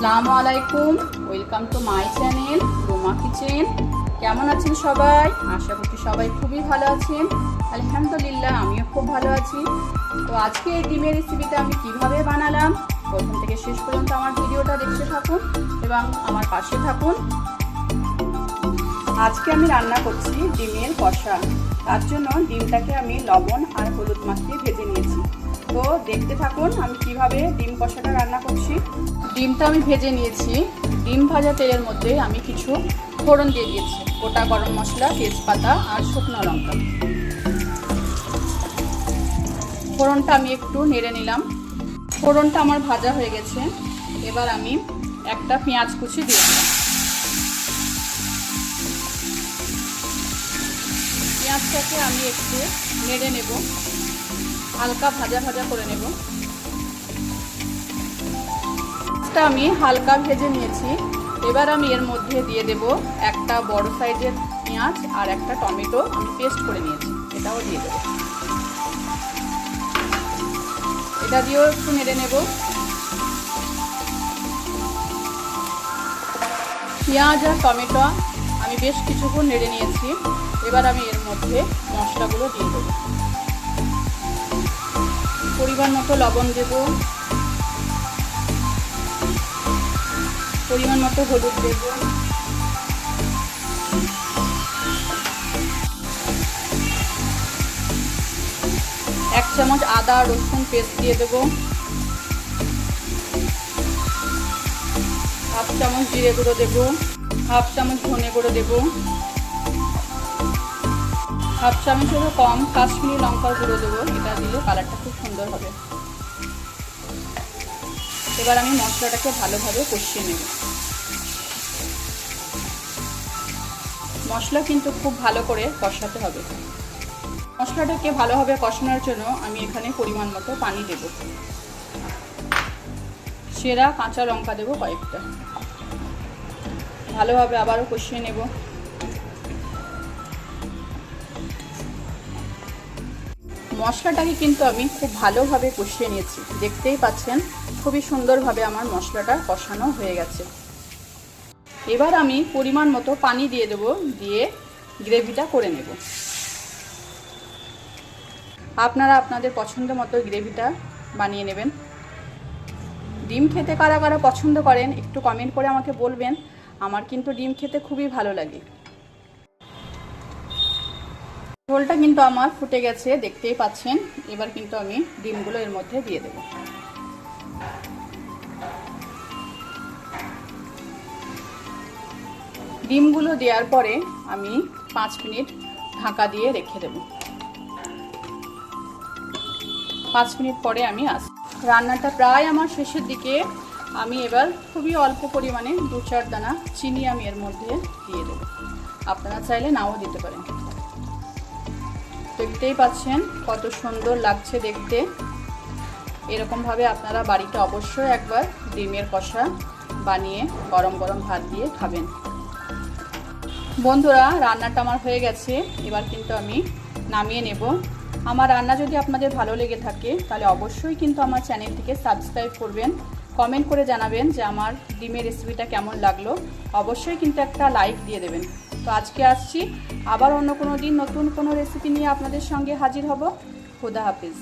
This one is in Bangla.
আসসালামু আলাইকুম, welcome to my channel Ruma kitchen. কেমন আছেন সবাই? আশা করছি সবাই খুবই ভালো আছেন। আলহামদুলিল্লাহ, আমিও খুব ভালো আছি। তো আজকে এই ডিমের রেসিপিটা আমি কিভাবে বানালাম, প্রথম থেকে শেষ পর্যন্ত আমার ভিডিওটা দেখতে থাকুন এবং আমার পাশে থাকুন। আজকে আমি রান্না করছি ডিমের কষা। তার জন্য ডিমটাকে আমি লবণ আর হলুদ মাখিয়ে ভেজে নিয়েছি। তো দেখতে থাকুন আমি কিভাবে ডিম কষাটা রান্না করছি। ডিমটা আমি ভেজে নিয়েছি। ডিম ভাজা তেলের মধ্যে আমি কিছু ফোড়ন দিয়ে দিয়েছি, গোটা গরম মশলা, তেজপাতা আর শুকনো লঙ্কা। ফোড়নটা আমি একটু নেড়ে নিলাম। ফোড়নটা আমার ভাজা হয়ে গেছে। এবার আমি একটা পেঁয়াজ কুচি দিয়ে দিলাম। পেঁয়াজটাকে আমি একটু নেড়ে নেব, হালকা ভাজা ভাজা করে নেব। আমি হালকা ভেজে নিয়েছি। এবার আমি এর মধ্যে দিয়ে দেব একটা বড় সাইজের পেঁয়াজ আর একটা টমেটো আমি পেস্ট করে নিয়েছি, এটাও দিয়ে দেব। এটা দিয়েও একটু নেড়ে নেব। পেঁয়াজ আর টমেটো আমি বেশ কিছুক্ষণ নেড়ে নিয়েছি। এবার আমি এর মধ্যে মশলাগুলো দিয়ে দেব। পরিমাণ মতো লবণ দেব, পরিমাণ মতো হলুদ দেব, এক চামচ আদা রসুন পেস্ট দিয়ে দেব, হাফ চামচ জিরে গুঁড়ো দেব, হাফ চামচ ধনে গুঁড়ো দেব, হাফ চামচেরও কম কাশ্মীরি লঙ্কার গুঁড়ো দেবো। এটা দিলে কালারটা খুব সুন্দর হবে। এবার আমি মশলাটাকে ভালোভাবে কষিয়ে নেব। মশলা কিন্তু খুব ভালো করে কষাতে হবে। মশলাটাকে ভালোভাবে কষানোর জন্য আমি এখানে পরিমাণ মতো পানি দেব। সেরা কাঁচা লঙ্কা দেব কয়েকটা। ভালোভাবে আবারও কষিয়ে নেব। মশলাটাকে কিন্তু আমি খুব ভালোভাবে কষিয়ে নিয়েছি, দেখতেই পাচ্ছেন খুবই সুন্দরভাবে আমার মশলাটা কষানো হয়ে গেছে। এবার আমি পরিমাণ মতো পানি দিয়ে দেব, দিয়ে গ্রেভিটা করে নেব। আপনারা আপনাদের পছন্দ মতো গ্রেভিটা বানিয়ে নেবেন। ডিম খেতে কারা কারা পছন্দ করেন একটু কমেন্ট করে আমাকে বলবেন। আমার কিন্তু ডিম খেতে খুবই ভালো লাগে। ঝোলটা কিন্তু আমার ফুটে গেছে, দেখতেই পাচ্ছেন। এবার কিন্তু আমি ডিমগুলো এর মধ্যে দিয়ে দেব। ডিমগুলো দেওয়ার পরে আমি 5 মিনিট ঢাকা দিয়ে রেখে দেব। 5 মিনিট পরে আমি আসি। রান্নাটা প্রায় আমার শেষের দিকে। আমি এবার খুবই অল্প পরিমাণে 2-4 দানা চিনি আমি এর মধ্যে দিয়ে দেব। আপনারা চাইলে নাও দিতে পারেন। দেখতেই পাচ্ছেন কত সুন্দর লাগছে দেখতে। এরকমভাবে আপনারা বাড়িতে অবশ্যই একবার ডিমের কষা বানিয়ে গরম গরম ভাত দিয়ে খাবেন। বন্ধুরা, রান্নাটা আমার হয়ে গেছে। এবার কিন্তু আমি নামিয়ে নেব। আমার রান্না যদি আপনাদের ভালো লেগে থাকে তাহলে অবশ্যই কিন্তু আমার চ্যানেলটিকে সাবস্ক্রাইব করবেন, কমেন্ট করে জানাবেন যে আমার ডিমের রেসিপিটা কেমন লাগলো। অবশ্যই কিন্তু একটা লাইক দিয়ে দেবেন। তো আজকে আসছি, আবার অন্য কোনো দিন নতুন কোনো রেসিপি নিয়ে আপনাদের সঙ্গে হাজির হব। খুদা হাফেজ।